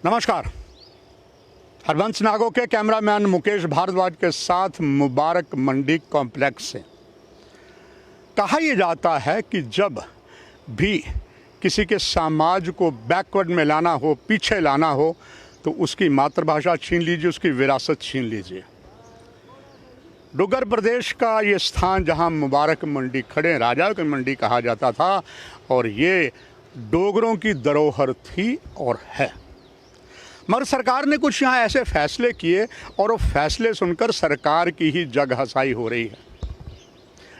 नमस्कार। हरबंस नागो के कैमरामैन मुकेश भारद्वाज के साथ मुबारक मंडी कॉम्प्लेक्स से। कहा यह जाता है कि जब भी किसी के समाज को बैकवर्ड में लाना हो, पीछे लाना हो, तो उसकी मातृभाषा छीन लीजिए, उसकी विरासत छीन लीजिए। डुग्गर प्रदेश का ये स्थान जहां मुबारक मंडी खड़े राजा की मंडी कहा जाता था, और ये डोगरों की धरोहर थी और है। मगर सरकार ने कुछ यहाँ ऐसे फैसले किए और वो फैसले सुनकर सरकार की ही जग हंसाई हो रही है।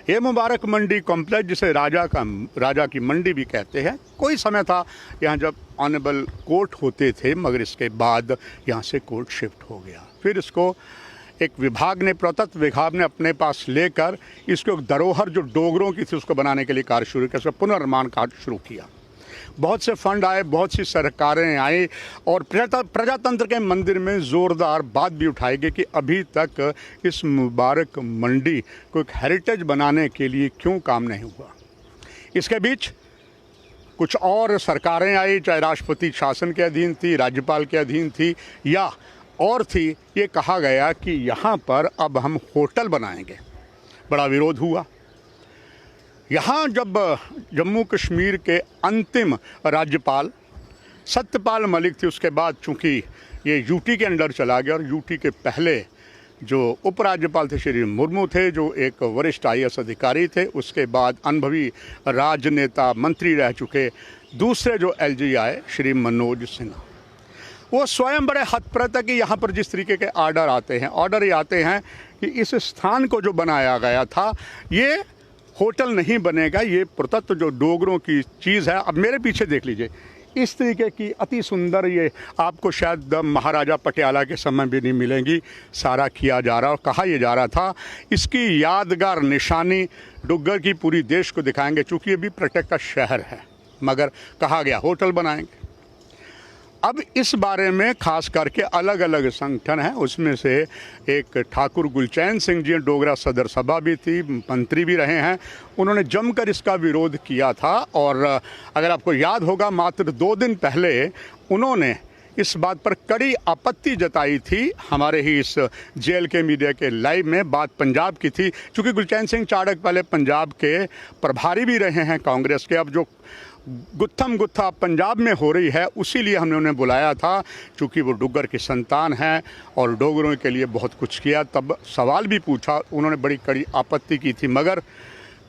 ये मुबारक मंडी कॉम्प्लेक्स, जिसे राजा की मंडी भी कहते हैं, कोई समय था यहाँ जब ऑनरेबल कोर्ट होते थे, मगर इसके बाद यहाँ से कोर्ट शिफ्ट हो गया। फिर इसको एक विभाग ने, पुरातत्व विभाग ने अपने पास लेकर इसको एक धरोहर जो डोगरों की थी उसको बनाने के लिए कार्य शुरू किया, उसका पुनर्निर्माण कार्य शुरू किया। बहुत से फंड आए, बहुत सी सरकारें आई और प्रजातंत्र के मंदिर में ज़ोरदार बात भी उठाई गई कि अभी तक इस मुबारक मंडी को एक हेरिटेज बनाने के लिए क्यों काम नहीं हुआ। इसके बीच कुछ और सरकारें आई, चाहे राष्ट्रपति शासन के अधीन थी, राज्यपाल के अधीन थी या और थी। ये कहा गया कि यहाँ पर अब हम होटल बनाएंगे। बड़ा विरोध हुआ। यहाँ जब जम्मू कश्मीर के अंतिम राज्यपाल सत्यपाल मलिक थे, उसके बाद चूँकि ये यूटी के अंडर चला गया, और यूटी के पहले जो उपराज्यपाल थे श्री मुर्मू थे, जो एक वरिष्ठ IAS अधिकारी थे, उसके बाद अनुभवी राजनेता मंत्री रह चुके दूसरे जो LG आए श्री मनोज सिन्हा, वो स्वयं बड़े हतप्रत है कि यहाँ पर जिस तरीके के ऑर्डर ये आते हैं कि इस स्थान को जो बनाया गया था ये होटल नहीं बनेगा, ये पुरातत्व जो डोगरों की चीज़ है। अब मेरे पीछे देख लीजिए, इस तरीके की अति सुंदर, ये आपको शायद महाराजा पटियाला के समय भी नहीं मिलेंगी, सारा किया जा रहा और कहा यह जा रहा था इसकी यादगार निशानी डुग्गर की पूरी देश को दिखाएंगे, चूँकि ये भी पर्यटक का शहर है। मगर कहा गया होटल बनाएंगे। अब इस बारे में खास करके अलग अलग संगठन हैं, उसमें से एक ठाकुर गुलचैन सिंह जी, डोगरा सदर सभा भी थी, मंत्री भी रहे हैं, उन्होंने जमकर इसका विरोध किया था। और अगर आपको याद होगा, मात्र 2 दिन पहले उन्होंने इस बात पर कड़ी आपत्ति जताई थी। हमारे ही इस जेल के मीडिया के लाइव में बात पंजाब की थी, क्योंकि गुलचैन सिंह चाड़क पहले पंजाब के प्रभारी भी रहे हैं कांग्रेस के। अब जो गुत्था पंजाब में हो रही है, उसीलिए हमने उन्हें बुलाया था, क्योंकि वो डुग्गर की संतान हैं और डोगरों के लिए बहुत कुछ किया। तब सवाल भी पूछा, उन्होंने बड़ी कड़ी आपत्ति की थी। मगर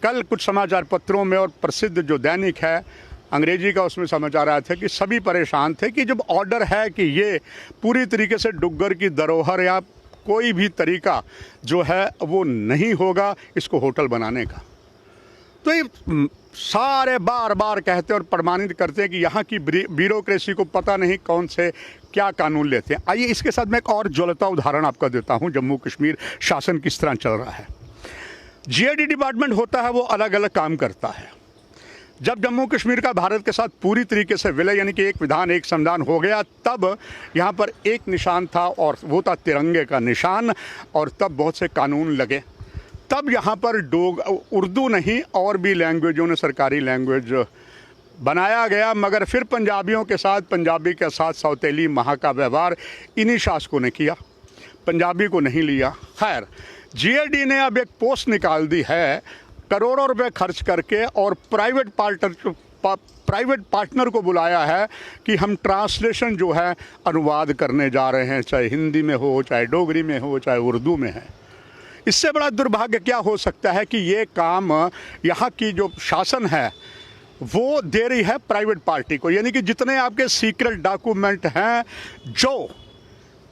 कल कुछ समाचार पत्रों में, और प्रसिद्ध जो दैनिक है अंग्रेजी का, उसमें समाचार आया था कि सभी परेशान थे कि जब ऑर्डर है कि ये पूरी तरीके से डुग्गर की धरोहर या कोई भी तरीका जो है वो नहीं होगा इसको होटल बनाने का। तो ये सारे बार बार कहते और प्रमाणित करते हैं कि यहाँ की ब्यूरोक्रेसी को पता नहीं कौन से क्या कानून लेते हैं। आइए इसके साथ मैं एक और ज्वलता उदाहरण आपको देता हूँ, जम्मू कश्मीर शासन किस तरह चल रहा है। GID डिपार्टमेंट होता है, वो अलग अलग काम करता है। जब जम्मू कश्मीर का भारत के साथ पूरी तरीके से विलय, यानी कि एक विधान एक संविधान हो गया, तब यहाँ पर एक निशान था और वो था तिरंगे का निशान, और तब बहुत से कानून लगे। तब यहाँ पर उर्दू नहीं और भी लैंग्वेजों ने सरकारी लैंग्वेज बनाया गया। मगर फिर पंजाबी के साथ सौतेली माह का व्यवहार इन्हीं शासकों ने किया, पंजाबी को नहीं लिया। खैर, GID ने अब एक पोस्ट निकाल दी है करोड़ों रुपए खर्च करके, और प्राइवेट पार्टनर को बुलाया है कि हम ट्रांसलेशन जो है अनुवाद करने जा रहे हैं, चाहे हिंदी में हो, चाहे डोगरी में हो, चाहे उर्दू में है। इससे बड़ा दुर्भाग्य क्या हो सकता है कि ये काम यहाँ की जो शासन है वो दे रही है प्राइवेट पार्टी को, यानी कि जितने आपके सीक्रेट डॉक्यूमेंट हैं जो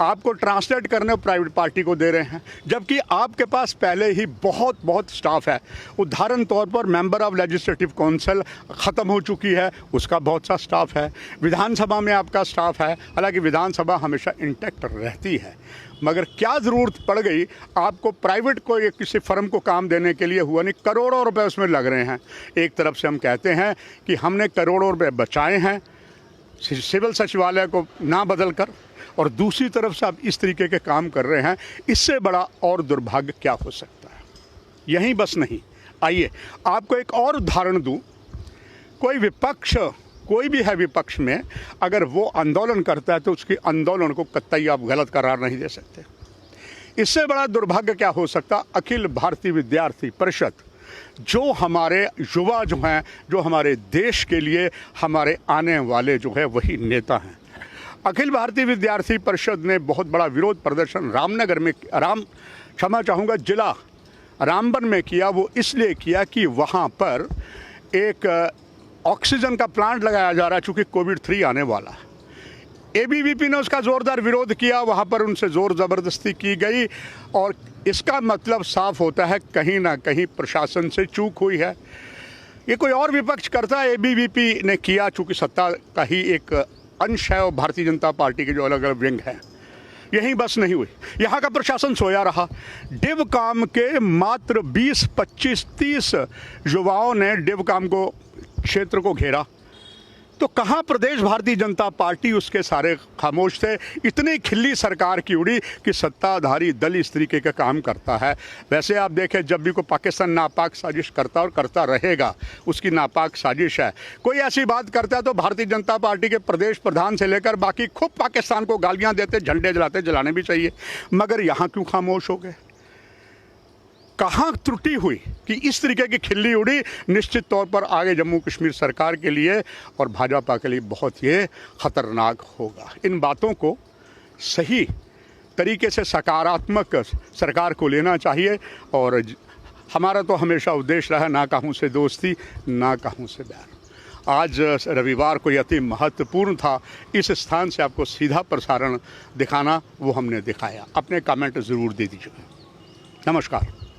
आपको ट्रांसलेट करने प्राइवेट पार्टी को दे रहे हैं, जबकि आपके पास पहले ही बहुत स्टाफ है। उदाहरण तौर पर मेंबर ऑफ लेजिस्लेटिव काउंसिल ख़त्म हो चुकी है, उसका बहुत सा स्टाफ है। विधानसभा में आपका स्टाफ है, हालांकि विधानसभा हमेशा इंटैक्ट रहती है। मगर क्या ज़रूरत पड़ गई आपको प्राइवेट को, या किसी फर्म को काम देने के लिए? हुआ नहीं, करोड़ों रुपए उसमें लग रहे हैं। एक तरफ से हम कहते हैं कि हमने करोड़ों रुपए बचाए हैं सिविल सचिवालय को ना बदल कर, और दूसरी तरफ से आप इस तरीके के काम कर रहे हैं। इससे बड़ा और दुर्भाग्य क्या हो सकता है? यहीं बस नहीं, आइए आपको एक और उदाहरण दूं। कोई विपक्ष कोई भी है विपक्ष में, अगर वो आंदोलन करता है तो उसकी आंदोलन को कतई आप गलत करार नहीं दे सकते। इससे बड़ा दुर्भाग्य क्या हो सकता। अखिल भारतीय विद्यार्थी परिषद, जो हमारे युवा जो हैं, जो हमारे देश के लिए हमारे आने वाले जो है वही नेता हैं, अखिल भारतीय विद्यार्थी परिषद ने बहुत बड़ा विरोध प्रदर्शन रामनगर में, क्षमा चाहूँगा, जिला रामबन में किया। वो इसलिए किया कि वहाँ पर एक ऑक्सीजन का प्लांट लगाया जा रहा है, चूँकि कोविड-3 आने वाला है। एबीवीपी ने उसका ज़ोरदार विरोध किया, वहाँ पर उनसे ज़ोर ज़बरदस्ती की गई और इसका मतलब साफ होता है कहीं ना कहीं प्रशासन से चूक हुई है। ये कोई और विपक्ष करता, एबीवीपी ने किया, चूँकि सत्ता का ही एक अंश है और भारतीय जनता पार्टी के जो अलग अलग विंग हैं। यहीं बस नहीं हुई, यहाँ का प्रशासन सोया रहा। डिवकाम के मात्र 20, 25, 30 युवाओं ने डिवकाम को क्षेत्र को घेरा, तो कहाँ प्रदेश भारतीय जनता पार्टी, उसके सारे खामोश थे। इतनी खिल्ली सरकार की उड़ी कि सत्ताधारी दल इस तरीके का काम करता है। वैसे आप देखें, जब भी कोई पाकिस्तान नापाक साजिश करता और करता रहेगा, उसकी नापाक साजिश है। कोई ऐसी बात करता है तो भारतीय जनता पार्टी के प्रदेश प्रधान से लेकर बाकी खूब पाकिस्तान को गालियाँ देते, झंडे जलाते, जलाने भी चाहिए। मगर यहाँ क्यों खामोश हो गए? कहाँ त्रुटि हुई कि इस तरीके की खिल्ली उड़ी? निश्चित तौर पर आगे जम्मू कश्मीर सरकार के लिए और भाजपा के लिए बहुत ये खतरनाक होगा। इन बातों को सही तरीके से सकारात्मक सरकार को लेना चाहिए और हमारा तो हमेशा उद्देश्य रहा, ना कहूँ से दोस्ती, ना कहूँ से बैर। आज रविवार को अति महत्वपूर्ण था, इस स्थान से आपको सीधा प्रसारण दिखाना, वो हमने दिखाया। अपने कमेंट ज़रूर दे दीजिए। नमस्कार।